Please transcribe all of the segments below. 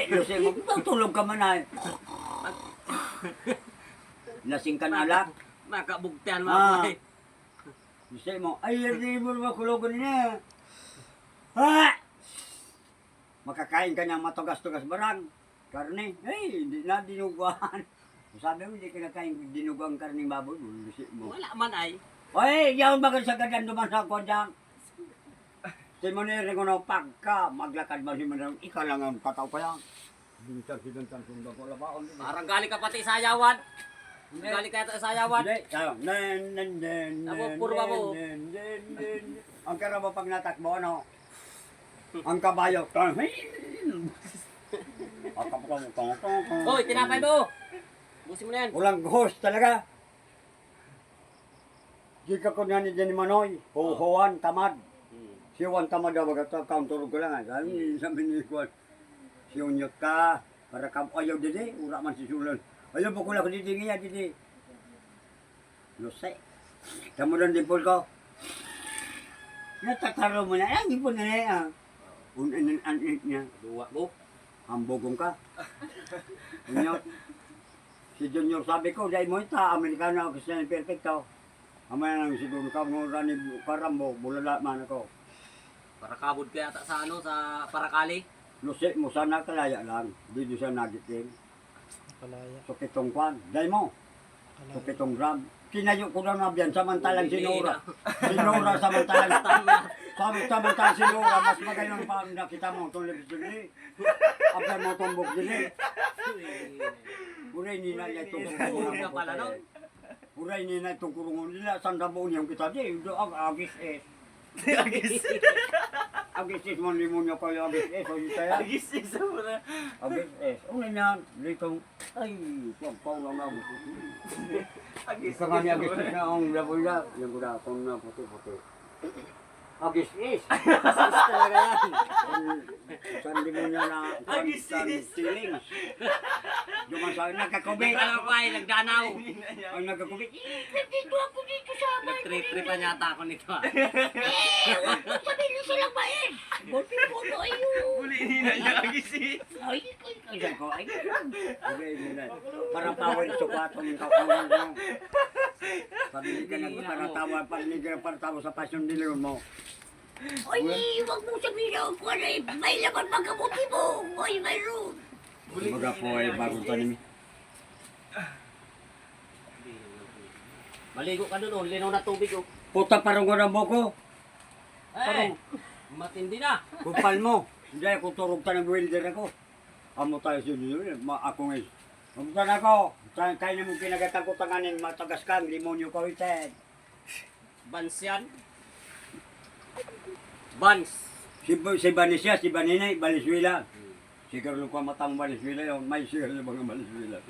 Lucy mo, tulog ka man ay. Lasing ka na alak. Makabugtan mo Ah. ako eh. Lucy mo, ay, hindi mo makulogan niya. Ha! Makakain ka ng matugas-tugas barang. Karne, hindi na dinuguan. Sabi mo, hindi ka nakain dinuguan karne baboy. Lucy mo. Wala man ay. Oy, yaw bagal sa gadan duman sa ako dyan. Si Monere ko na pagka maglakad ba si Monere, ikaw lang ang tataw pa yan. Bintan sundan ko labaon. Parang galing ka pati sa ayawan. Galing ka yata sa ayawan. Hindi, tayo. Tabo, puro babo. Ang karabo pag natakbo, ano? Ang kabayo. Hoy, tinapay mo. Busin mo na yan. Walang host talaga. Di ka ko ni Jenny Manoy. Huhuan, tamad. Siwan tamad daw bagata counter ko lang. Sabi ni Juan. Siunyot ka. Para ka ayaw didi. Ura man si Sulan. Ayaw po ko lang didi nga didi. Lusay. Kamu dan dipol ko. Natataro mo na. Ang ipon na niya. Unan-anit niya. Duwa mo. Hambogong ka. Unyot. Si Junior sabi ko, dahil mo ita, Amerikano ako siya perfecto. Amaya nang siguro ka mo rani karambo, bulala man ako. Para kabod ka yata sa ano, sa Parakali. Lusik mo sana kalaya lang, di siya nagitin. Palaya. So pitong kwan, dahil mo. So pitong gram. Kinayo ko na nabiyan, samantalang sinura. Sinura samantalang samantalang sinura, mas magayon pa ang nakita mo itong lebisyon ni. Abyan mo itong buk din eh. Uray nina niya itong kurungan Ka pala, no? Uray nina itong kurungan nila, sanda mo niyang kita di, agis eh. Agis es mo limonyo ko yung agis es, o yung saya. Agis isa mo na. Agis es, una niyan, litong, ay, pagpaw lang ako. Agis Ika nga ni agis es na ang laboy na, yung kuda, kung na puti-puti. Agis es. Sis talaga yan. Sandi mo niya na, Agis es. Silings. Dumasabi, nagkakubit. Ano pa ay nagdanaw. Ay, nagkakubit. Dito ako dito sa bahay. Nagtrip-tripan yata ako nito ah. Sabi niyo silang bayan. Buti-puto ayun. Uli nina niya agis is. Ay, kaya ko, ay. Okay, nila. Parang power sukato ng kakulang mo. Pag hindi ka nagparatawa, pag hindi ka nagparatawa sa passion dealer mo. Ay, wag mong sabihin ako ko na may laman pagkabuti mo. Ay, mayroon. Kumbaga po ay bagong tanim. Maligo ka doon, oh. Linaw na tubig oh. Puta parang gano'n mo ko. Eh, matindi na. Kupal mo. Hindi ako turog ta ng welder ako. Amo tayo sa inyo. Ako ngayon. Magpunta ako. Kaya na mong pinagatakutanganin matagas kang limonyo ko itin. Bans yan. Bans. Si Banisya, si Baninay, Valenzuela. Siguro ko matang Valenzuela yun. May siguro yung mga Valenzuela.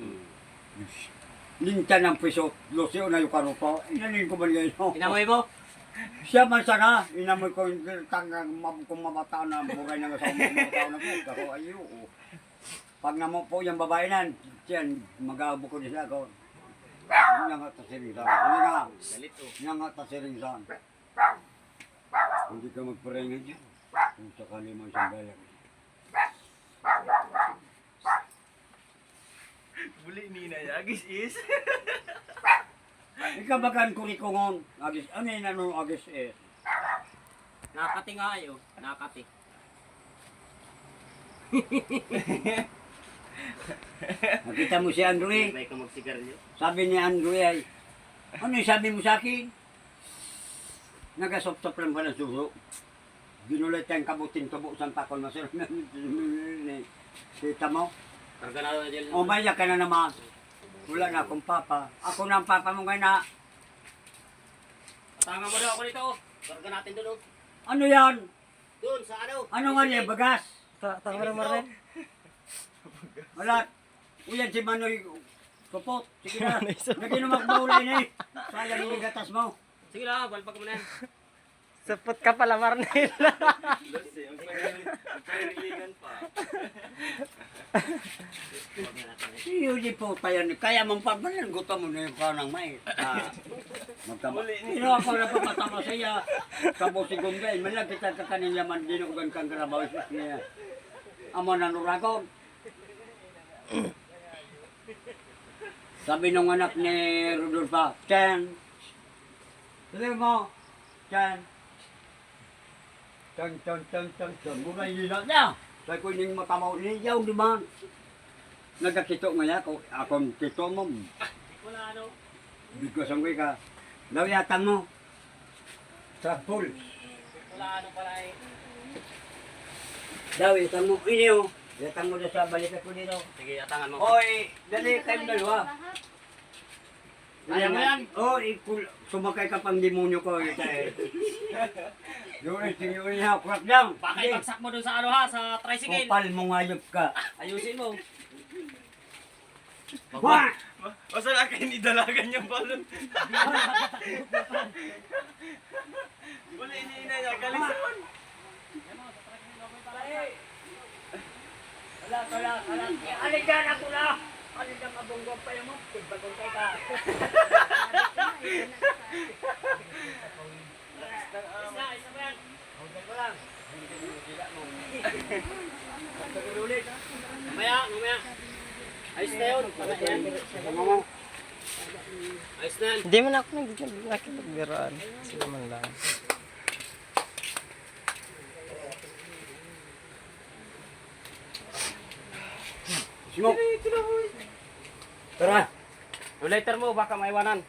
Linta ng piso. Lusyo na yung karuto. Inanin ko ba ngayon? Inamoy mo? Siya man sana. Inamoy ko yung tangang kung mamata na buray na sa mga tao na po. Ako ayo. Pag namo po yung babae nan, siyan, mag-aabo ko din siya ako. Yan nga tasiringsan. Hindi nga. Galit oh. Yan nga tasiringsan. Hindi ka magparengan dyan. Kung sakali mo isang bayan. Uli nina niya agis is. Ikaw bagan kurikungon. Agis, ano yun ano agis eh. Nakati nga ay oh. Nakati. Nakita mo si Andrew May ka magsigarilyo. Sabi ni Andrew ay, ano yung sabi mo sa akin? Nagasop-sop lang pa ng suso. Ginulit tayong kabuting tubo sa takol na sila. Kita mo? Karga na dyan. Umaya ka na naman. Wala na akong papa. Ako na ang papa mo ngayon na. Tanga mo daw ako dito oh. Karga natin doon oh. Ano yan? Doon sa ano? Ano nga niya? Bagas? Tanga mo rin. Wala. Uyan si Manoy. Kupot. Sige na. Naginumak maulay na eh. Sayang yung gatas mo. Sige lang, balpag mo na yan. Sapot ka pala, Marnel. Lucy, ang pagkailingan pa. Hindi po tayo. Kaya mong pabalan. Gusto mo na yung kanang may. Magtama. Pero ako na papatama sa iya. Kabo si Gunggay. Malag kita kakanin yaman. Dinugan kang karabaw. Amo na nuragon. Sabi nung anak ni Rodolfo, Chan, sabi mo, Chan, Chan, muna yun niya. Sabi ko yung mata mo, niyaw, di ba? Nagkakito nga ako, akong kito mo. Wala ano. Bigos ang ka, daw yatang mo. Sa pool. Wala ano pala eh. Daw yatang mo, iniyo. Yatang mo na sa balikat ko dito. Sige, atangan mo. Oy, dali kayong dalawa. Kaya mo yan? Oh, sumakay ka pang demonyo ko. Doon, tingin niya, crack down. Baka ibagsak mo dun sa ano ha, sa tricycle. Kupal mo ngayop ka. Ayusin mo. Wah! Basta na kayo nidalagan yung balon. Buli nina niya, kalisan. Wala. Aligan ako na! Aligan mabunggong pa yung mo. Tigbagong kay ka. Isa mo yan. Huwag ko lang. Mamaya. Ayos na yun. Ayos na yan. Hindi man ako nakipagbiroan. Sila man lang. Smoke. Tara. Yung lighter mo, baka maiwanan.